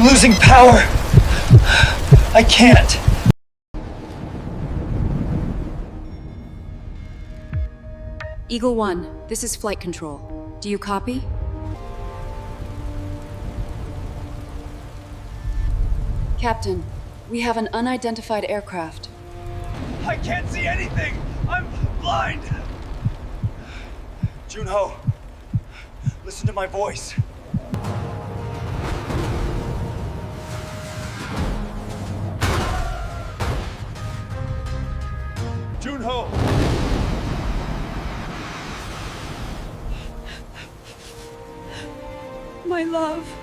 I'm losing power. I can't. Eagle 1, this is flight control. Do you copy? Captain, we have an unidentified aircraft. I can't see anything! I'm blind! Junho, listen to my voice. Junho! My love.